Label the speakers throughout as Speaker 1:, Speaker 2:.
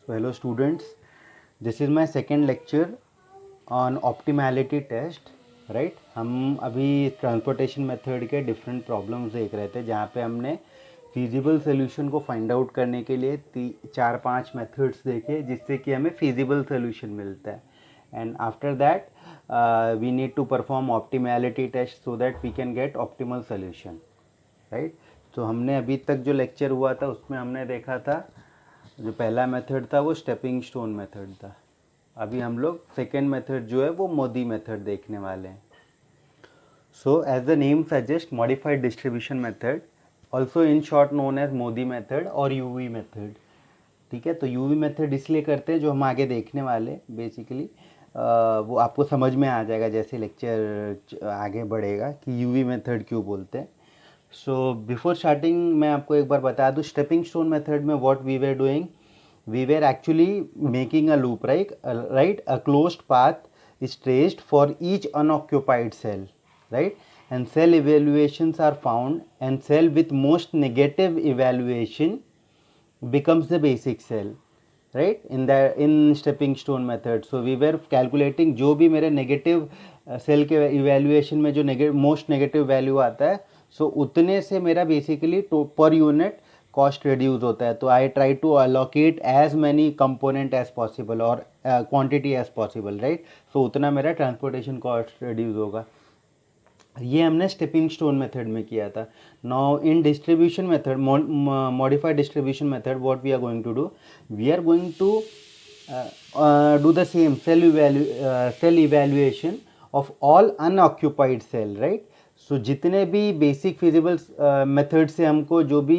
Speaker 1: So hello students, this is my second lecture on optimality test, right. हम अभी transportation method के different problems देख रहे थे जहाँ पे हमने फिजिबल सोल्यूशन को फाइंड आउट करने के लिए 4-5 मेथड्स देखे जिससे कि हमें फिजिबल सोल्यूशन मिलता है। And after that we need to perform optimality test so that we can get optimal solution, right. तो हमने अभी तक जो लेक्चर हुआ था उसमें हमने देखा था जो पहला मेथड था वो स्टेपिंग स्टोन मेथड था। अभी हम लोग सेकेंड मेथड जो है वो मोदी मेथड देखने वाले हैं। So as the name suggest modified distribution method, also in short known as MODI method और यूवी मेथड, ठीक है। तो यूवी मेथड इसलिए करते हैं जो हम आगे देखने वाले बेसिकली वो आपको समझ में आ जाएगा जैसे लेक्चर आगे बढ़ेगा कि यूवी मेथड क्यों बोलते हैं। सो बिफोर स्टार्टिंग मैं आपको एक बार बता दूं, स्टेपिंग स्टोन मेथड में what we were doing, we were actually making a loop, right, a closed path is traced for each unoccupied cell, right, and cell evaluations are found and cell with most negative evaluation becomes the basic cell, right, in stepping stone method. So we were calculating जो भी मेरे negative cell के evaluation में जो most negative value आता है, सो उतने से मेरा basically per unit cost reduce होता है। तो I try to allocate as many component as possible और quantity as possible, right. So उतना मेरा ट्रांसपोर्टेशन कॉस्ट रिड्यूस होगा। ये हमने स्टेपिंग स्टोन मेथड में किया था। Now in distribution method, modified distribution method, what we are going to do, we are going to do the same cell evaluation of all unoccupied cell, right. सो जितने भी basic feasible method से हमको जो भी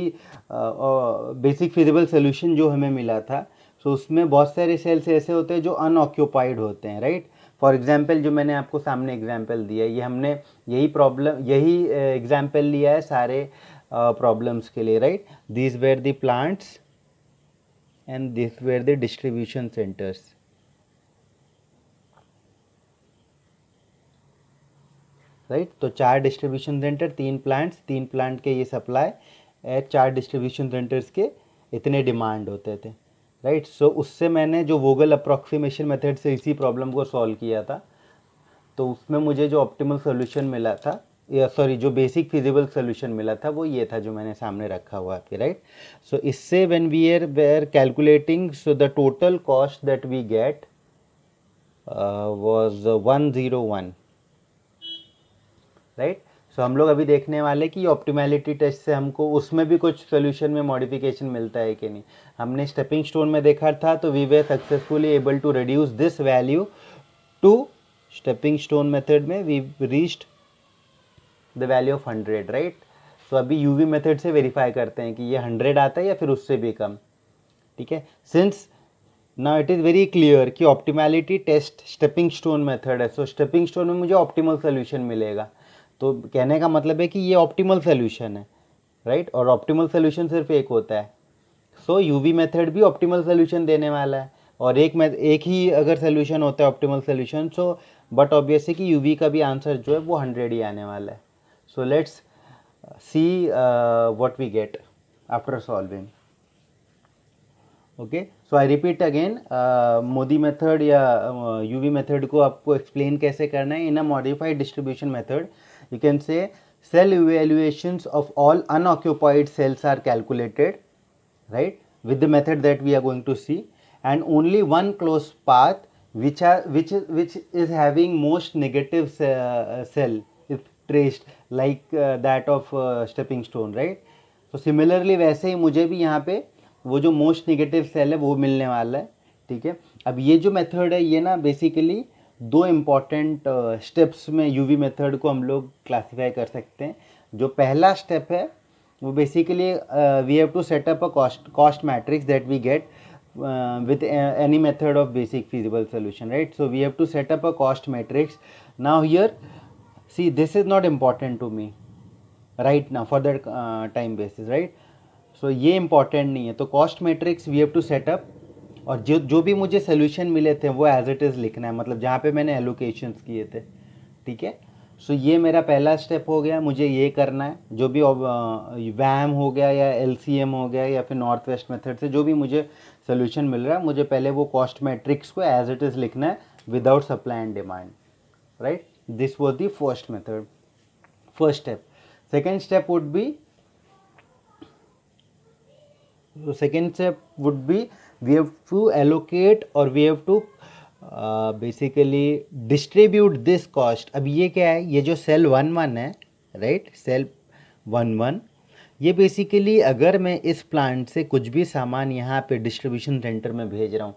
Speaker 1: basic feasible solution जो हमें मिला था, सो उसमें बहुत सारे सेल्स ऐसे होते हैं जो अनऑक्यूपाइड होते हैं, राइट। फॉर एग्जांपल जो मैंने आपको सामने एग्जांपल दिया, ये हमने यही एग्जांपल लिया है सारे प्रॉब्लम्स के लिए, right. These were the plants and these were the distribution centers, right. तो 4 डिस्ट्रीब्यूशन सेंटर, 3 प्लांट्स, 3 प्लांट के ये सप्लाई, 4 डिस्ट्रीब्यूशन सेंटर्स के इतने डिमांड होते थे, राइट। सो उससे मैंने जो वोगल अप्रॉक्सीमेशन मेथड से इसी प्रॉब्लम को सॉल्व किया था, तो उसमें मुझे जो ऑप्टिमल सोल्यूशन मिला था, या सॉरी जो बेसिक फिजिबल सोल्यूशन मिला था वो ये था जो मैंने सामने रखा हुआ आपके, राइट। सो इससे when we are calculating, so the total cost that we get was 101, right. So हम लोग अभी देखने वाले कि ऑप्टिमैलिटी टेस्ट से हमको उसमें भी कुछ सोल्यूशन में मॉडिफिकेशन मिलता है कि नहीं। हमने स्टेपिंग स्टोन में देखा था, तो we were successfully able to reduce this value to stepping stone method में we reached the value of 100, right. So अभी यूवी मेथड से वेरीफाई करते हैं कि ये 100 आता है या फिर उससे भी कम, ठीक है। Since now it is very clear कि optimality test stepping stone method है, सो स्टेपिंग स्टोन में मुझे ऑप्टिमल सोल्यूशन मिलेगा। तो कहने का मतलब है कि ये ऑप्टिमल सोल्यूशन है, राइट। और ऑप्टिमल सोल्यूशन सिर्फ एक होता है, सो यूवी मेथड भी ऑप्टिमल सोल्यूशन देने वाला है। और एक ही अगर सोल्यूशन होता है optimal solution, so but obviously कि यूवी का भी आंसर जो है वो 100 ही आने वाला है। So let's see what we get after solving. Okay, so I repeat again, MODI method या यूवी मेथड को आपको एक्सप्लेन कैसे करना है। In a modified distribution method you can say cell evaluations of all unoccupied cells are calculated, right, with the method that we are going to see, and only one closed path which is having most negative cell is traced like that of stepping stone, right. so similarly वैसे ही मुझे भी यहाँ पे वो जो most negative cell है वो मिलने वाला है, ठीक है। अब ये जो मेथड है ये ना बेसिकली 2 इम्पॉर्टेंट स्टेप्स में यूवी मेथड को हम लोग क्लासीफाई कर सकते हैं। जो पहला स्टेप है वो basically we have to set up a cost matrix that we get with any method of basic feasible solution, right. So we have to set up a cost matrix. Now here see, this is not important to me right now for that time basis, right. So ये important नहीं है, तो cost matrix we have to set up, और जो भी मुझे solution मिले थे वो एज इट इज़ लिखना है, मतलब जहाँ पे मैंने एलोकेशंस किए थे, ठीक है। सो ये मेरा पहला स्टेप हो गया, मुझे ये करना है। जो भी वैम हो गया या एलसीएम हो गया या फिर नॉर्थ वेस्ट मेथड से जो भी मुझे सोल्यूशन मिल रहा है, मुझे पहले वो कॉस्ट मैट्रिक्स को एज इट इज़ लिखना है without supply and demand, right. This was the first method, first step. Second step would be we have to allocate or we have to basically distribute this cost. अब ये क्या है, ये जो cell 1 है, right, cell 1 ये basically अगर मैं इस प्लांट से कुछ भी सामान यहाँ पे डिस्ट्रीब्यूशन सेंटर में भेज रहा हूँ,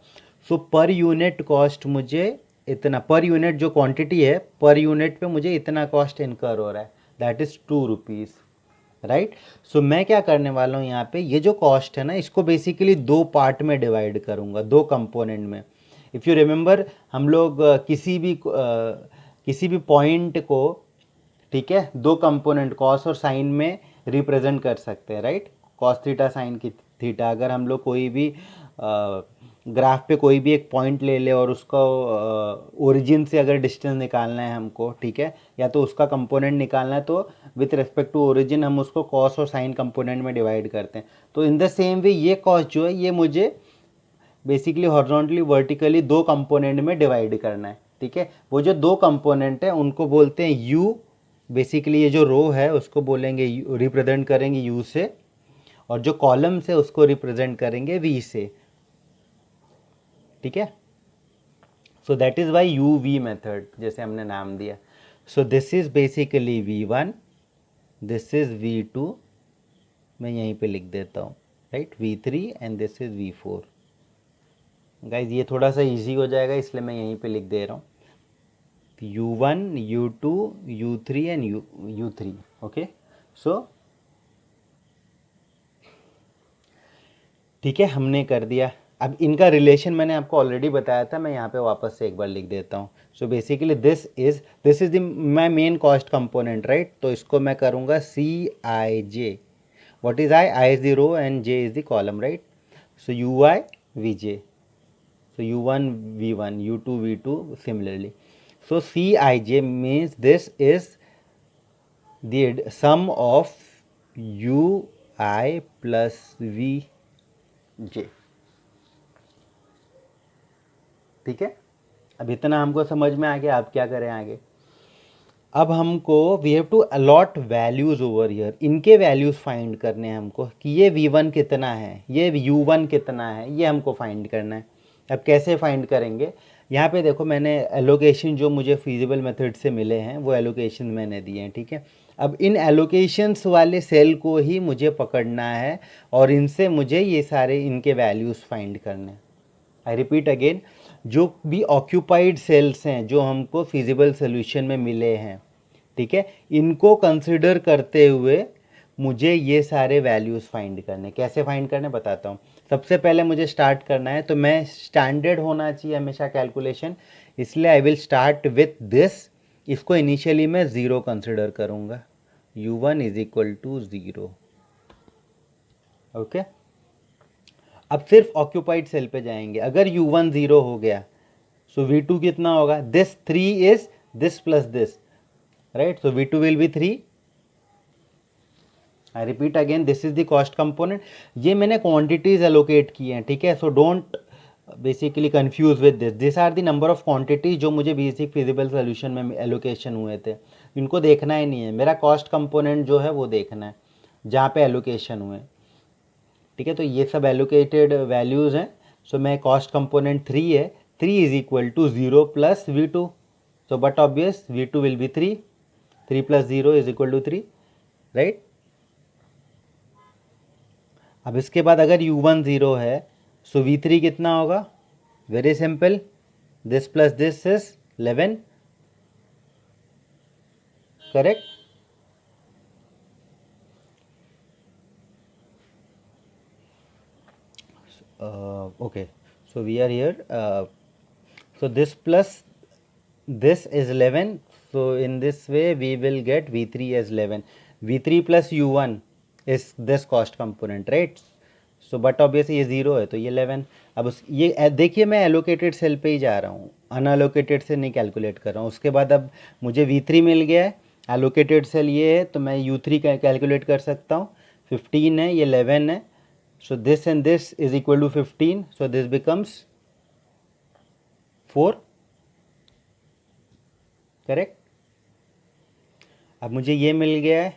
Speaker 1: सो पर यूनिट कॉस्ट मुझे इतना, पर यूनिट जो क्वांटिटी है पर यूनिट पे मुझे इतना कॉस्ट इनकर हो रहा है, दैट इज़ 2 रुपीज़, राइट. सो मैं क्या करने वाला हूँ यहाँ पे, ये जो कॉस्ट है ना इसको बेसिकली 2 पार्ट में डिवाइड करूँगा, 2 कंपोनेंट में. इफ़ यू रिमेंबर हम लोग किसी भी पॉइंट को, ठीक है, 2 कंपोनेंट कॉस और साइन में रिप्रेजेंट कर सकते हैं, राइट. कॉस थीटा साइन की थीटा. अगर हम लोग कोई भी ग्राफ पे कोई भी एक पॉइंट ले ले और उसका ओरिजिन से अगर डिस्टेंस निकालना है हमको, ठीक है, या तो उसका कंपोनेंट निकालना है, तो विथ रिस्पेक्ट टू ओरिजिन हम उसको कॉस और साइन कंपोनेंट में डिवाइड करते हैं. तो इन द सेम वे ये कॉस्ट जो है ये मुझे बेसिकली हॉरिजॉन्टली वर्टिकली 2 कंपोनेंट में डिवाइड करना है, ठीक है. वो जो 2 कंपोनेंट है उनको बोलते हैं यू. बेसिकली ये जो रो है उसको बोलेंगे, रिप्रेजेंट करेंगे यू से, और जो कॉलम से उसको रिप्रेजेंट करेंगे वी से, ठीक है. So that is why U V method, जैसे हमने नाम दिया. So this is basically V1, this is V2, मैं यहीं पे लिख देता हूँ, right, V3 and this is V4. Guys ये थोड़ा सा इजी हो जाएगा इसलिए मैं यहीं पे लिख दे रहा हूँ, U1, U2, U3 and U3. Okay, सो ठीक है, हमने कर दिया. अब इनका रिलेशन मैंने आपको ऑलरेडी बताया था, मैं यहाँ पे वापस से एक बार लिख देता हूँ. So basically this is the my main cost component, right. तो इसको मैं करूँगा CIJ. What is I is the row and J is the column, right. So UI VJ, so U1 V1, U2 V2 similarly. So CIJ means this is the sum of UI plus VJ. ठीक है, अब इतना हमको समझ में आ गया. आप क्या करें आगे, अब हमको we have to allot values over here. इनके वैल्यूज फाइंड करने हैं हमको कि ये V1 कितना है, ये U1 कितना है, ये हमको फाइंड करना है. अब कैसे फाइंड करेंगे, यहाँ पे देखो मैंने एलोकेशन जो मुझे फीजिबल मेथड से मिले हैं वो एलोकेशन मैंने दिए हैं, ठीक है. अब इन एलोकेशंस वाले सेल को ही मुझे पकड़ना है और इनसे मुझे ये सारे इनके वैल्यूज़ फाइंड करने हैं. आई रिपीट अगेन, जो भी ऑक्यूपाइड सेल्स हैं जो हमको फिजिबल सोल्यूशन में मिले हैं, ठीक है, इनको कंसिडर करते हुए मुझे ये सारे वैल्यूज़ फाइंड करने. कैसे फाइंड करने बताता हूँ. सबसे पहले मुझे स्टार्ट करना है, तो मैं स्टैंडर्ड होना चाहिए हमेशा कैलकुलेशन, इसलिए I will start with this. इसको इनिशियली मैं 0 कंसिडर करूँगा. U1 is equal to 0. Okay, अब सिर्फ ऑक्यूपाइड सेल पे जाएंगे. अगर U1 0 हो गया सो V2 कितना होगा, this 3 is this plus this, right. So V2 will be 3. I repeat again, this is the cost component. ये मैंने क्वांटिटीज एलोकेट की हैं, ठीक है. So don't basically confuse with this are the number of quantity जो मुझे basic feasible solution में allocation हुए थे. इनको देखना ही नहीं है, मेरा कॉस्ट कंपोनेंट जो है वो देखना है जहाँ पे एलोकेशन हुए, ठीक है. तो ये सब एलोकेटेड वैल्यूज़ हैं. सो मैं कॉस्ट कंपोनेंट 3 है, 3 is equal to 0 plus V2. So but obvious V2 will be 3. 3 plus 0 is equal to 3, right. अब इसके बाद अगर U1 0 है सो V3 कितना होगा, very simple, this plus this is 11, correct. Okay, so we are here. So this plus this is 11. So in this way we will get V3 as 11. V3 plus U1 is this cost component, right? So but obviously ये 0 है तो ये 11. अब ये देखिए मैं allocated cell पे ही जा रहा हूँ, अनएलोकेटेड से नहीं कैलकुलेट कर रहा हूँ. उसके बाद अब मुझे V3 मिल गया है, एलोकेटेड सेल ये है तो मैं U3 कैलकुलेट कर सकता हूँ. 15 है, ये 11 है. So this and this is equal to 15, so this becomes 4, correct. अब मुझे ये मिल गया है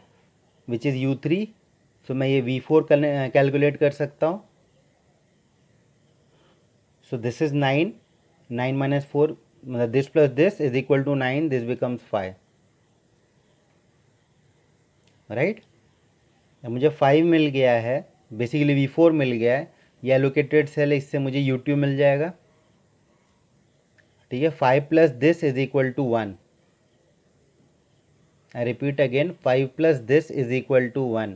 Speaker 1: विच इज़ U3, सो मैं ये V4 कैलकुलेट कर सकता हूँ। सो दिस इज 9, 9 माइनस 4, मतलब this plus this is equal to 9, this becomes 5, right. अब मुझे 5 मिल गया है, बेसिकली V4 मिल गया है, ये एलोकेटेड सेल है, इससे मुझे U2 मिल जाएगा, ठीक है। 5 plus this is equal to 1, I repeat again, 5 plus this is equal to 1.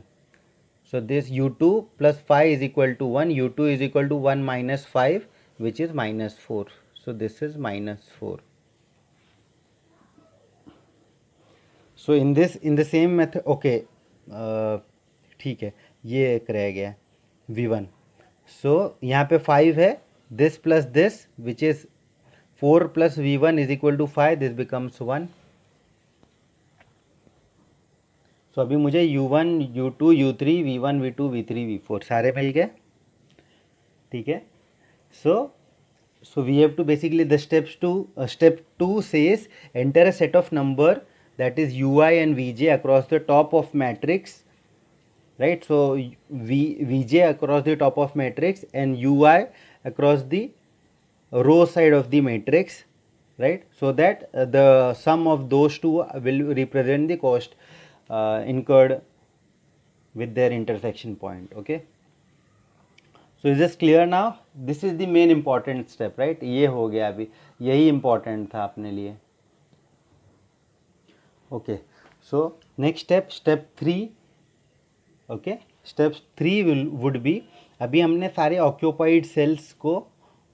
Speaker 1: So this U2 plus 5 is equal to 1. U2 is equal to 1 minus 5, which is minus 4. So this is minus 4. So in the same method, okay, ठीक है, ये एक रह गया V1. So यहाँ पे 5 है, this plus this, which is 4 plus V1 is equal to 5. This becomes 1. सो अभी मुझे U1, U2, U3, V1, V2, V3, V4 सारे मिल गए, ठीक है। So we have to basically the step 2 says enter a set of number that is UI and VJ across the top of matrix, right. So VJ across the top of matrix and UI across the row side of the matrix, right, so that the sum of those two will represent the cost incurred with their intersection point, okay. So is this clear now? This is the main important step, right? ये हो गया, अभी यही important था अपने लिए, okay. So next step 3, okay, step 3 would be, अभी हमने सारे occupied cells को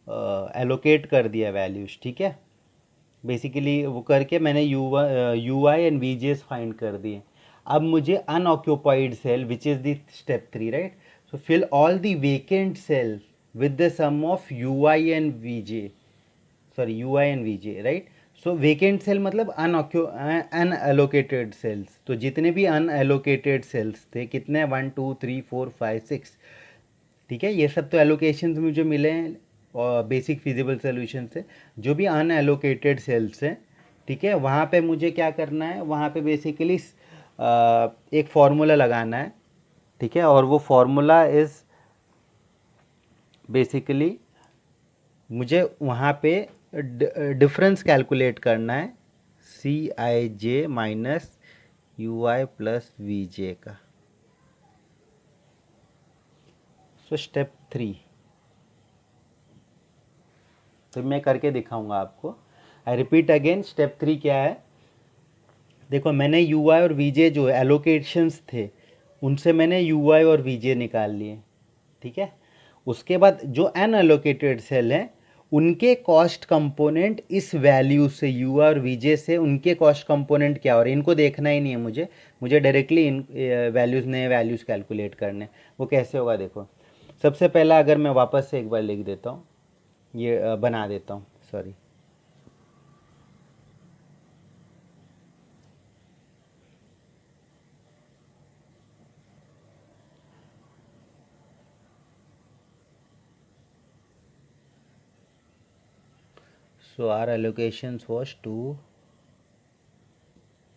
Speaker 1: एलोकेट कर दिया वैल्यूज, ठीक है। बेसिकली वो करके मैंने UI एंड VJs फाइंड कर दिए। अब मुझे unoccupied cell which is the step 3, right. So fill all the vacant cell with the sum of UI and VJ, sorry UI and VJ, right. So vacant cell मतलब unallocated cells, तो जितने भी unallocated sales थे, कितने, 1 2 3 4 5 6, ठीक है। ये सब तो एलोकेशन मुझे मिले हैं और बेसिक फिजिबल सोल्यूशन से। जो भी अनएलोकेटेड सेल्स हैं, ठीक है, वहाँ पे मुझे क्या करना है, वहाँ पे बेसिकली एक फार्मूला लगाना है, ठीक है। और वो फार्मूला इज़ बेसिकली मुझे वहाँ पे डिफरेंस कैलकुलेट करना है CIJ minus UI plus VJ का। सो स्टेप 3 तो मैं करके दिखाऊंगा आपको। आई रिपीट अगेन, स्टेप 3 क्या है, देखो मैंने UI और VJ जो एलोकेशंस थे उनसे मैंने UI और VJ निकाल लिए, ठीक है। उसके बाद जो अनएलोकेटेड सेल हैं उनके कॉस्ट कंपोनेंट इस वैल्यू से, UI और VJ से उनके कॉस्ट कंपोनेंट क्या हो रहे हैं इनको देखना ही नहीं है मुझे डायरेक्टली इन नए वैल्यूज़ कैलकुलेट करने। वो कैसे होगा देखो, सबसे पहला अगर मैं वापस से एक बार लिख देता हूँ, ये बना देता हूँ, sorry. So our allocations was 2,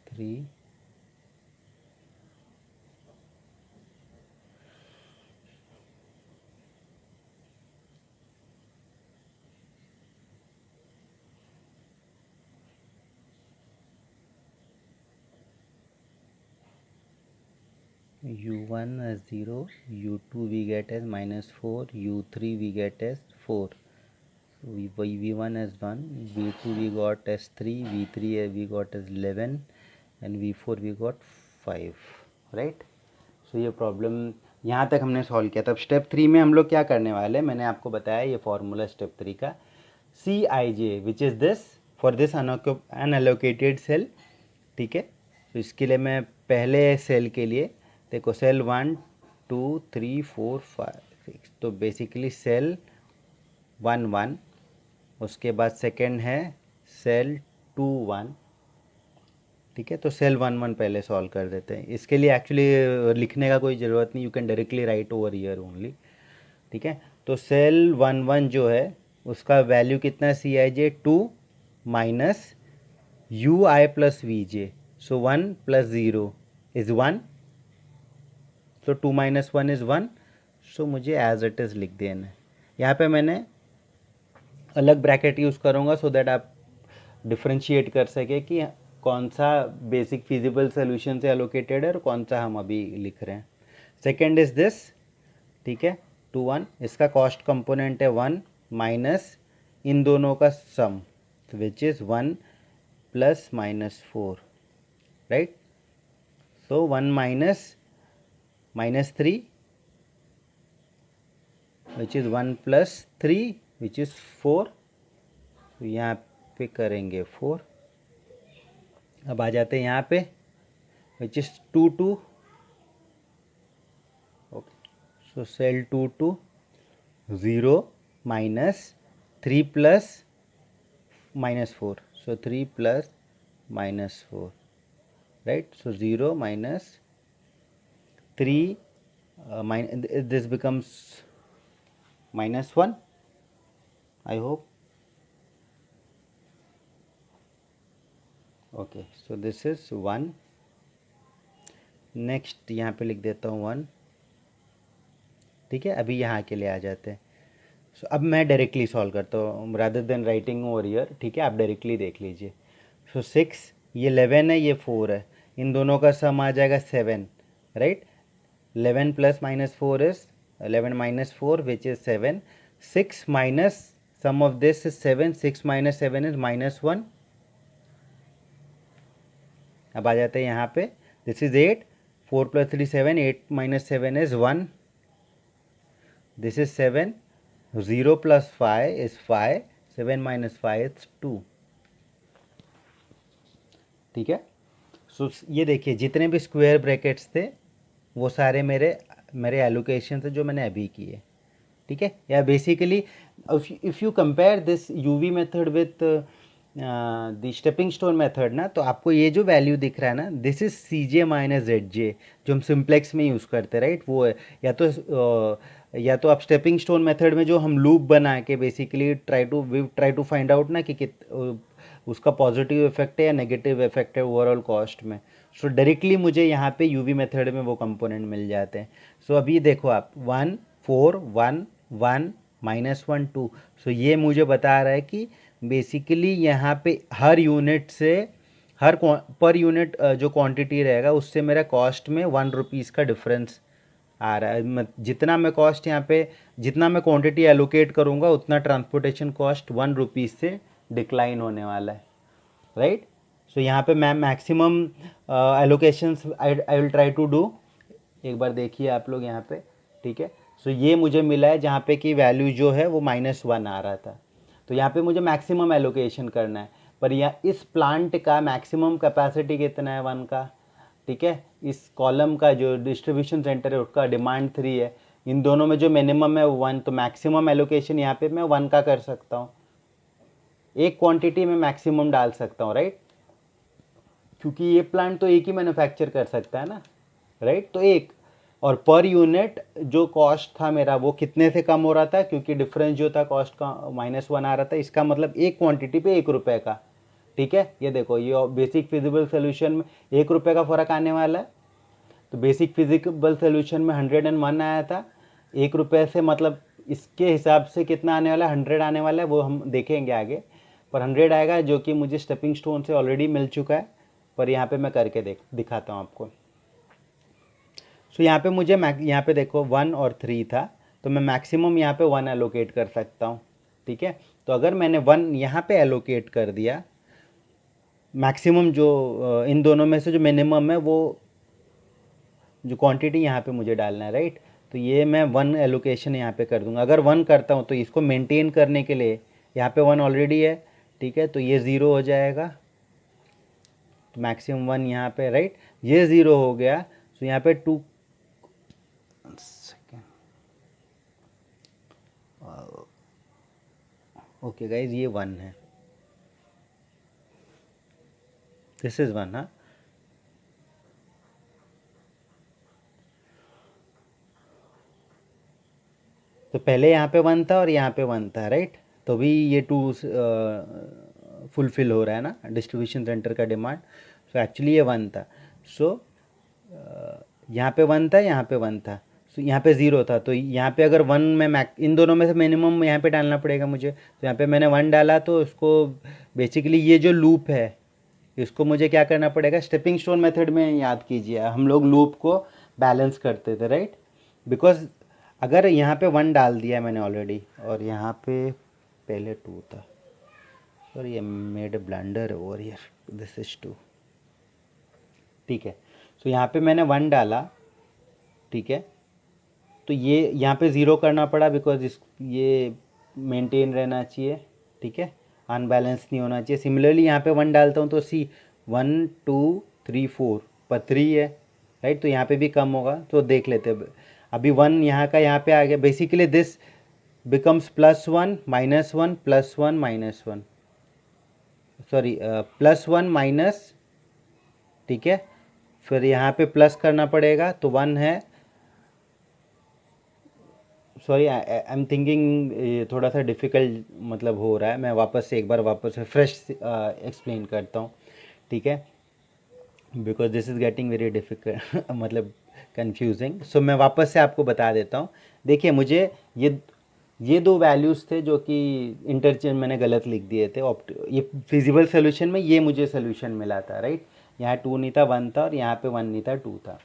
Speaker 1: 3, U1 as 0, U2 we get as minus 4, U3 we get as 4. So V1 as 1, V2 we got as 3, V3 we got as 11 and V4 we got 5, right? So ये problem यहाँ तक हमने solve किया। तब step 3 में हम लोग क्या करने वाले हैं, मैंने आपको बताया ये फॉर्मूला स्टेप 3 का, CIJ which is this for this unallocated cell, ठीक है। तो इसके लिए मैं पहले सेल के लिए देखो, सेल 1 2 3 4 5 6, तो बेसिकली सेल 1 1, उसके बाद सेकेंड है सेल 2 1, ठीक है। तो सेल 1 1 पहले सॉल्व कर देते हैं। इसके लिए एक्चुअली लिखने का कोई ज़रूरत नहीं, you can directly right over here only. ठीक है। तो सेल 1 1 जो है उसका वैल्यू कितना C I J 2 minus U I plus V J, so 1 plus 0 is 1, so 2 minus 1 is 1, so मुझे एज इट इज़ लिख देना है। यहाँ पे मैंने अलग ब्रैकेट यूज़ करूँगा सो दैट आप डिफ्रेंशिएट कर सके कि कौन सा बेसिक फिजिबल सोल्यूशन से एलोकेटेड है और कौन सा हम अभी लिख रहे हैं। सेकेंड इज दिस, ठीक है, 2 1, इसका कॉस्ट कंपोनेंट है 1 माइनस इन दोनों का sum which is 1 plus minus 4, right. So 1 minus minus 3 which is 1 plus 3 which is 4, तो यहाँ पे करेंगे 4। अब आ जाते हैं यहाँ पे which is 2 2, okay, so cell 2 2 0 minus 3 plus minus 4, so 3 plus minus 4, right. So 0 minus 3 this becomes minus 1, I hope. Okay, so this is 1. Next यहाँ पे लिख देता हूँ 1, ठीक है। अभी यहाँ के लिए आ जाते हैं। सो अब मैं डायरेक्टली सॉल्व करता हूँ rather than writing over year, ठीक है। आप डायरेक्टली देख लीजिए। सो 6, ये 11 है, ये 4 है, इन दोनों का सम आ जाएगा 7, right. 11 plus minus 4 is 11 minus 4 which is 7, 6 minus sum of this is 7, 6 minus 7 is minus 1। अब आ जाते हैं यहाँ पे, this is 8, 4 plus 3 7, 8 minus 7 is 1, this is 7, 0 plus 5 is 5, 7 minus 5 is 2, ठीक है। सो ये देखिए जितने भी स्क्वायर ब्रैकेट्स थे वो सारे मेरे एलोकेशन से जो मैंने अभी किए, ठीक है। या basically if you compare this UV method with the stepping stone method ना, तो आपको ये जो वैल्यू दिख रहा है ना, this is C J minus Z J, जो हम सिंप्लेक्स में यूज़ करते हैं, राइट। वो है या तो आप स्टेपिंग स्टोन मेथड में जो हम लूप बना के basically try to find out ना कि उसका पॉजिटिव इफेक्ट है या नेगेटिव इफेक्ट है ओवरऑल कॉस्ट में। सो डायरेक्टली मुझे यहाँ पे यूवी मेथड में वो कंपोनेंट मिल जाते हैं। सो अभी देखो आप 1 4 1 1 माइनस 1 2, सो ये मुझे बता रहा है कि बेसिकली यहाँ पे हर यूनिट से हर पर यूनिट जो क्वांटिटी रहेगा उससे मेरा कॉस्ट में 1 रुपीज़ का डिफरेंस आ रहा है। जितना मैं कॉस्ट यहाँ पे जितना मैं क्वांटिटी एलोकेट करूँगा उतना ट्रांसपोर्टेशन कॉस्ट 1 रुपीज़ से डिक्लाइन होने वाला है, राइट। सो यहाँ पे मैं maximum allocations I will try to do. एक बार देखिए आप लोग यहाँ पे, ठीक है। सो ये मुझे मिला है जहाँ पे कि वैल्यू जो है वो -1 आ रहा था, तो यहाँ पे मुझे मैक्सिमम एलोकेशन करना है। पर यहाँ इस प्लांट का मैक्सिमम कैपेसिटी कितना है 1 का, ठीक है। इस कॉलम का जो डिस्ट्रीब्यूशन सेंटर है उसका डिमांड 3 है, इन दोनों में जो मिनिमम है 1, तो मैक्सिमम एलोकेशन यहाँ पे मैं 1 का कर सकता हूँ। एक क्वांटिटी में मैक्सिमम डाल सकता हूँ, राइट, क्योंकि ये प्लांट तो एक ही मैन्युफैक्चर कर सकता है ना, राइट। तो एक, और पर यूनिट जो कॉस्ट था मेरा वो कितने से कम हो रहा था, क्योंकि डिफरेंस जो था कॉस्ट का -1 आ रहा था, इसका मतलब एक क्वांटिटी पे 1 रुपये का, ठीक है। ये देखो ये बेसिक फिजिबल सोल्यूशन में 1 रुपये का फ़र्क आने वाला है। तो बेसिक फिजिबल सोल्यूशन में 101 आया था, 1 रुपये से मतलब इसके हिसाब से कितना आने वाला है, 100 आने वाला है, वो हम देखेंगे आगे। पर 100 आएगा जो कि मुझे स्टेपिंग स्टोन से ऑलरेडी मिल चुका है, पर यहाँ पे मैं करके दिखाता हूँ आपको। सो यहाँ पे मुझे यहाँ पे देखो 1 और 3 था, तो मैं मैक्सिमम यहाँ पे 1 एलोकेट कर सकता हूँ, ठीक है। तो अगर मैंने 1 यहाँ पे एलोकेट कर दिया, मैक्सिमम जो इन दोनों में से जो मिनिमम है वो जो क्वांटिटी यहाँ पे मुझे डालना है, राइट। तो ये मैं 1 एलोकेशन यहाँ पे कर दूंगा। अगर 1 करता हूँ तो इसको मेंटेन करने के लिए यहाँ पे 1 ऑलरेडी है, ठीक है, तो ये 0 हो जाएगा, तो मैक्सिमम 1 यहाँ पे, राइट, ये 0 हो गया। तो यहाँ पे 2 ओके गाइज, ये 1 है, दिस इज 1, हाँ। तो पहले यहाँ पे 1 था और यहाँ पे 1 था, राइट। तो भी ये 2 फुलफिल हो रहा है ना डिस्ट्रीब्यूशन सेंटर का डिमांड। सो एक्चुअली ये 1 था। सो यहाँ पे 1 था, यहाँ पे 1 था, सो यहाँ पे 0 था। तो यहाँ पे अगर 1 में इन दोनों में से मिनिमम यहाँ पे डालना पड़ेगा मुझे। तो यहाँ पे मैंने 1 डाला, तो इसको बेसिकली ये जो लूप है इसको मुझे क्या करना पड़ेगा, स्टेपिंग स्टोन मेथड में याद कीजिए हम लोग लूप को बैलेंस करते थे, राइट। बिकॉज अगर यहाँ पे 1 डाल दिया मैंने ऑलरेडी और यहाँ पे पहले 2 था, sorry I made a blunder over here, this is 2, ठीक है। सो यहाँ पे मैंने 1 डाला, ठीक है। तो ये यहाँ पे 0 करना पड़ा बिकॉज ये मेंटेन रहना चाहिए, ठीक है, अनबैलेंस नहीं होना चाहिए। सिमिलरली यहाँ पे 1 डालता हूँ तो सी 1 2 3 4 पर 3 है, राइट। तो यहाँ पे भी कम होगा, तो देख लेते हैं। अभी 1 यहाँ का यहाँ पे आ गया, basically this becomes +1 -1 +1 -1, sorry +1 minus, ठीक है। फिर यहाँ पे प्लस करना पड़ेगा, तो 1 है, सॉरी आई एम थिंकिंग थोड़ा सा डिफ़िकल्ट मतलब हो रहा है। मैं वापस से एक बार वापस से फ्रेश एक्सप्लेन करता हूँ, ठीक है, because this is getting very difficult मतलब कंफ्यूजिंग। सो मैं वापस से आपको बता देता हूँ। देखिए मुझे ये 2 वैल्यूज़ थे जो कि इंटरचेंज मैंने गलत लिख दिए थे। ये फिजिबल सोल्यूशन में ये मुझे सोल्यूशन मिला था, राइट। यहाँ 2 नहीं था, 1 था, और यहाँ पे 1 नहीं था, 2 था।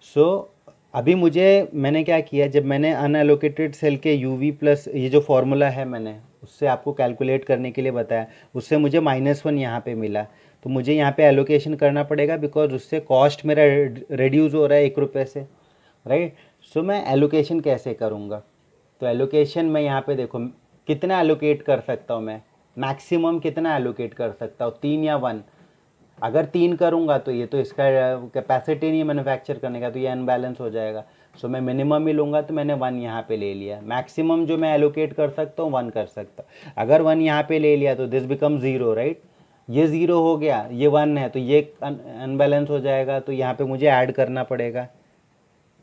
Speaker 1: सो अभी मैंने क्या किया, जब मैंने अनएलोकेटेड सेल के यूवी प्लस ये जो फॉर्मूला है मैंने उससे आपको कैलकुलेट करने के लिए बताया, उससे मुझे -1 यहाँ पे मिला। तो मुझे यहाँ पे एलोकेशन करना पड़ेगा बिकॉज उससे कॉस्ट मेरा रिड्यूस हो रहा है 1 रुपये से, राइट। सो मैं एलोकेशन कैसे करूँगा, तो एलोकेशन में यहाँ पे देखो कितना एलोकेट कर सकता हूँ मैं, मैक्सिमम कितना एलोकेट कर सकता हूँ, 3 या 1। अगर 3 करूँगा तो ये तो इसका कैपेसिटी नहीं है मैन्युफैक्चर करने का, तो ये अनबैलेंस हो जाएगा। सो मैं मिनिमम ही लूँगा, तो मैंने 1 यहाँ पे ले लिया। मैक्सिमम जो मैं एलोकेट कर सकता हूँ 1 कर सकता हूँ। अगर 1 यहाँ पे ले लिया तो दिस बिकम 0, राइट। ये 0 हो गया, ये 1 है, तो ये अनबैलेंस हो जाएगा। तो यहाँ पे मुझे ऐड करना पड़ेगा,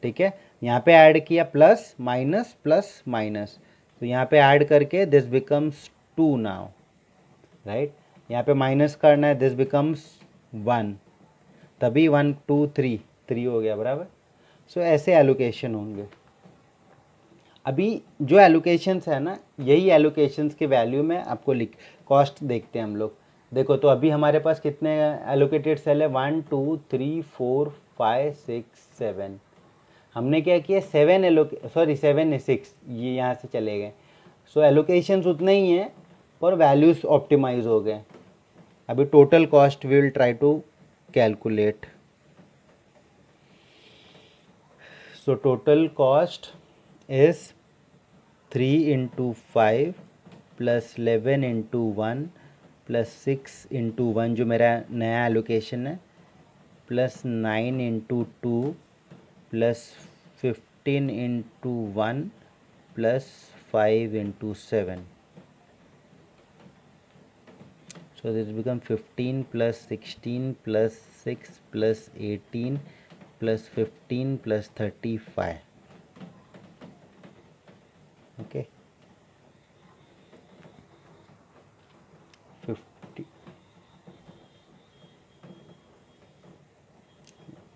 Speaker 1: ठीक है। यहाँ पे ऐड किया प्लस माइनस, तो यहाँ पे ऐड करके दिस बिकम्स 2 नाउ, राइट। यहाँ पे माइनस करना है, दिस बिकम्स 1, तभी 1 2 3 हो गया, बराबर। सो ऐसे एलोकेशन होंगे। अभी जो एलोकेशंस है ना, यही एलोकेशंस के वैल्यू में आपको कॉस्ट देखते हैं हम लोग। देखो तो अभी हमारे पास कितने एलोकेटेड सेल है, 1 2 3 4 5 6 7। हमने क्या किया, 7 है 6, ये यहाँ से चले गए। सो एलोकेशंस उतने ही हैं पर वैल्यूज ऑप्टिमाइज हो गए। अभी total cost we will try to calculate. So total cost is 3 × 5 + 11 × 1 + 6 × 1 जो मेरा नया एलोकेशन है, + 9 × 2 + 15 × 1 + 5 × 7. So this become 15 + 16 + 6 + 18 + 15 + 35. Okay. 50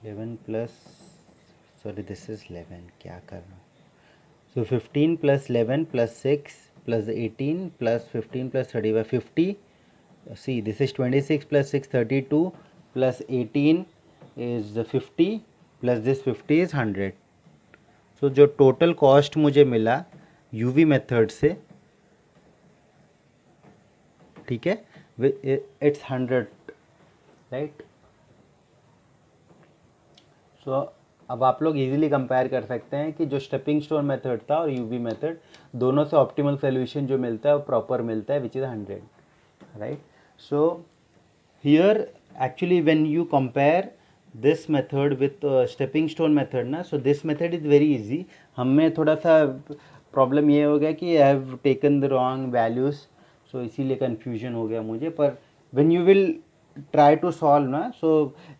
Speaker 1: 11 plus, sorry this is 11, क्या कर रहा हूँ। So 15 + 11 + 6 + 18 + 15 + 35, 50. See this is 26 + 6 32 + 18 is 50 plus this 50 is 100. So जो टोटल कॉस्ट मुझे मिला यूवी मेथड से, ठीक है, इट्स 100, राइट। सो अब आप लोग इजीली कंपेयर कर सकते हैं कि जो स्टेपिंग स्टोन मेथड था और यूवी मेथड, दोनों से ऑप्टिमल सोल्यूशन जो मिलता है वो प्रॉपर मिलता है, which is 100, right. So here actually when you compare this method with stepping stone method ना, so this method is very easy. हमें थोड़ा सा प्रॉब्लम ये हो गया कि I have taken the wrong values, so इसीलिए कन्फ्यूजन हो गया मुझे। पर when you will try to solve na, so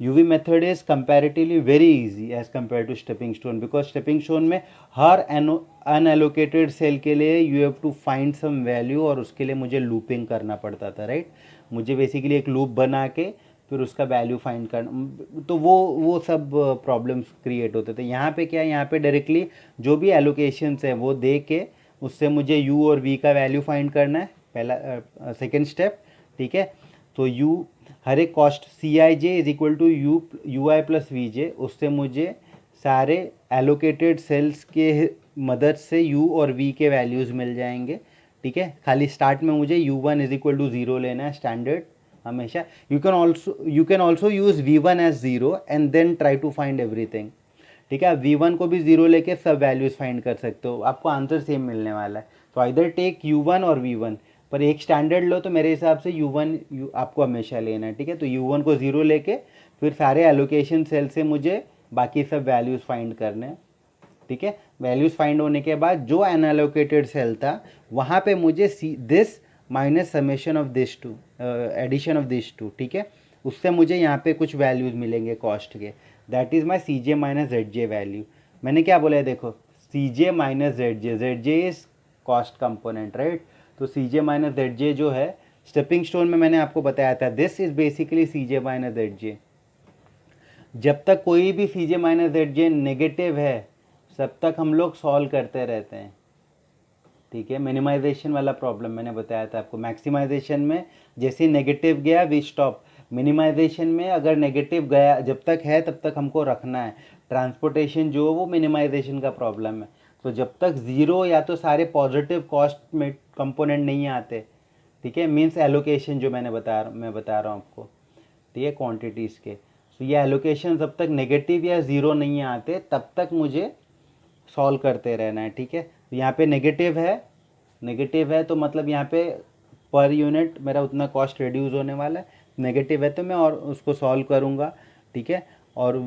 Speaker 1: UV method is comparatively very easy as compared to stepping stone, because stepping stone में अनएलोकेटेड सेल के लिए you have to find some value, और उसके लिए मुझे लूपिंग करना पड़ता था, राइट। मुझे बेसिकली एक लूप बना के फिर उसका वैल्यू फाइंड करना, तो वो सब प्रॉब्लम्स क्रिएट होते थे। यहाँ पे क्या है, यहाँ पे डायरेक्टली जो भी एलोकेशंस है वो दे के उससे मुझे u और v का वैल्यू फाइंड करना है, पहला सेकेंड स्टेप, ठीक है। तो u हर एक cost C I J is equal to U I plus V J, उससे मुझे सारे एलोकेटेड सेल्स के मदद से u और v के वैल्यूज़ मिल जाएंगे, ठीक है। खाली स्टार्ट में मुझे u1 इज इक्वल टू 0 लेना है स्टैंडर्ड हमेशा। You can also use v1 as 0 and then try to find everything, ठीक है। आप v1 को भी 0 लेके सब वैल्यूज़ फाइंड कर सकते हो, आपको आंसर सेम मिलने वाला है। तो आइदर टेक u1 और v1, पर एक स्टैंडर्ड लो, तो मेरे हिसाब से u1 आपको हमेशा लेना है, ठीक है। तो u1 को 0 लेके फिर सारे एलोकेशन सेल से मुझे बाकी सब वैल्यूज़ फाइंड करने हैं, ठीक है। वैल्यूज़ फाइंड होने के बाद जो अनएलोकेटेड सेल था वहाँ पे मुझे this minus summation of this two, addition of this two, ठीक है। उससे मुझे यहाँ पे कुछ वैल्यूज़ मिलेंगे कॉस्ट के, that is my C J minus Z J value. मैंने क्या बोला है, देखो C J minus Z J is cost component, right. तो C J minus Z J जो है स्टेपिंग स्टोन में मैंने आपको बताया था, this is basically C J minus Z J. जब तक कोई भी C J minus Z J negative है तब तक हम लोग सॉल्व करते रहते हैं, ठीक है। मिनिमाइजेशन वाला प्रॉब्लम मैंने बताया था आपको। मैक्सिमाइजेशन में जैसे नेगेटिव गया वी स्टॉप, मिनिमाइजेशन में अगर नेगेटिव गया जब तक है तब तक हमको रखना है। ट्रांसपोर्टेशन जो वो मिनिमाइजेशन का प्रॉब्लम है। तो जब तक ज़ीरो या तो सारे पॉजिटिव कॉस्ट में कंपोनेंट नहीं आते, ठीक है, मीन्स एलोकेशन जो मैं बता रहा हूँ आपको, ठीक है, क्वांटिटीज़ के। तो ये एलोकेशन जब तक नेगेटिव या ज़ीरो नहीं आते तब तक मुझे सॉल्व करते रहना है, ठीक है। तो यहाँ पे नेगेटिव है तो मतलब यहाँ पे पर यूनिट मेरा उतना कॉस्ट रिड्यूस होने वाला है। नेगेटिव है तो मैं और उसको सॉल्व करूँगा, ठीक है। और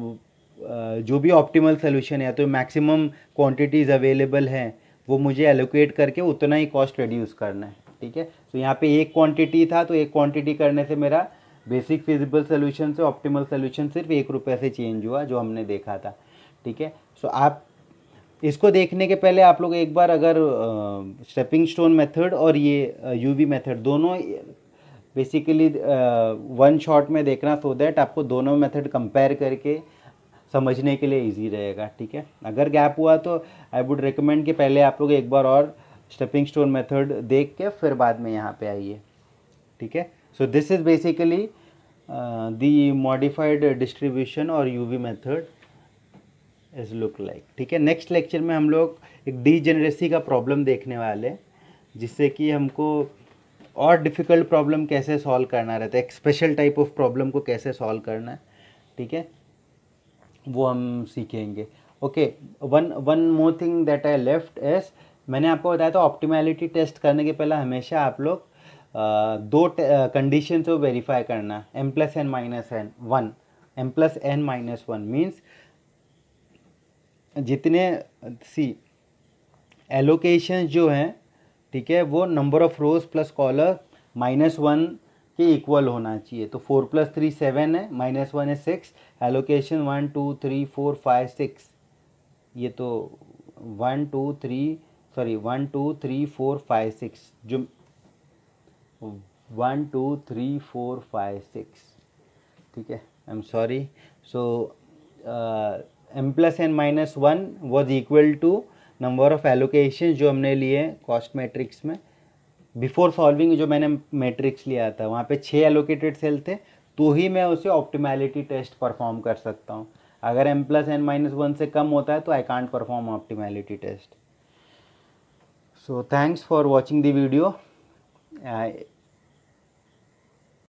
Speaker 1: जो भी ऑप्टिमल सोल्यूशन है तो मैक्सिमम क्वांटिटीज़ अवेलेबल हैं वो मुझे एलोकेट करके उतना ही कॉस्ट रिड्यूस करना है, ठीक है। तो यहाँ पे एक क्वांटिटी था तो एक क्वांटिटी करने से मेरा बेसिक फिजिबल सोल्यूशन से ऑप्टिमल सोल्यूशन सिर्फ ₹1 से चेंज हुआ, जो हमने देखा था, ठीक है। सो आप इसको देखने के पहले आप लोग एक बार अगर स्टेपिंग स्टोन मेथड और ये यूवी मेथड दोनों बेसिकली वन शॉट में देखना, सो दैट आपको दोनों मेथड कंपेयर करके समझने के लिए इजी रहेगा, ठीक है। अगर गैप हुआ तो आई वुड रिकमेंड कि पहले आप लोग एक बार और स्टेपिंग स्टोन मेथड देख के फिर बाद में यहाँ पे आइए, ठीक है। So this is basically the modified distribution और UV method is look like, ठीक है। नेक्स्ट लेक्चर में हम लोग एक डीजेनरेसी का प्रॉब्लम देखने वाले हैं, जिससे कि हमको और डिफ़िकल्ट प्रॉब्लम कैसे सॉल्व करना रहता है, एक स्पेशल टाइप ऑफ प्रॉब्लम को कैसे सॉल्व करना है, ठीक है, वो हम सीखेंगे। Okay, one more thing that I left as, मैंने आपको बताया था ऑप्टिमैलिटी टेस्ट करने के पहले हमेशा आप लोग दो कंडीशन को वेरीफाई करना, m+n-1, m+n-1 मीन्स जितने सी एलोकेशन जो हैं, ठीक है, वो number of rows plus column -1 के इक्वल होना चाहिए। तो 4 + 3 7 है, -1 है 6, एलोकेशन 1 2 3 4 5 6, ये तो 1 2 3 4 5 6, जो 1 2 3 4 5 6, ठीक है, I am sorry. So m+n-1 was equal to number of allocation जो हमने लिए कॉस्ट मैट्रिक्स में। बिफोर सॉल्विंग जो मैंने मैट्रिक्स लिया था वहाँ पे 6 एलोकेटेड सेल थे, तो ही मैं उसे ऑप्टिमैलिटी टेस्ट परफॉर्म कर सकता हूँ। अगर m+n-1 से कम होता है तो I can't perform optimality test. So thanks for watching the video.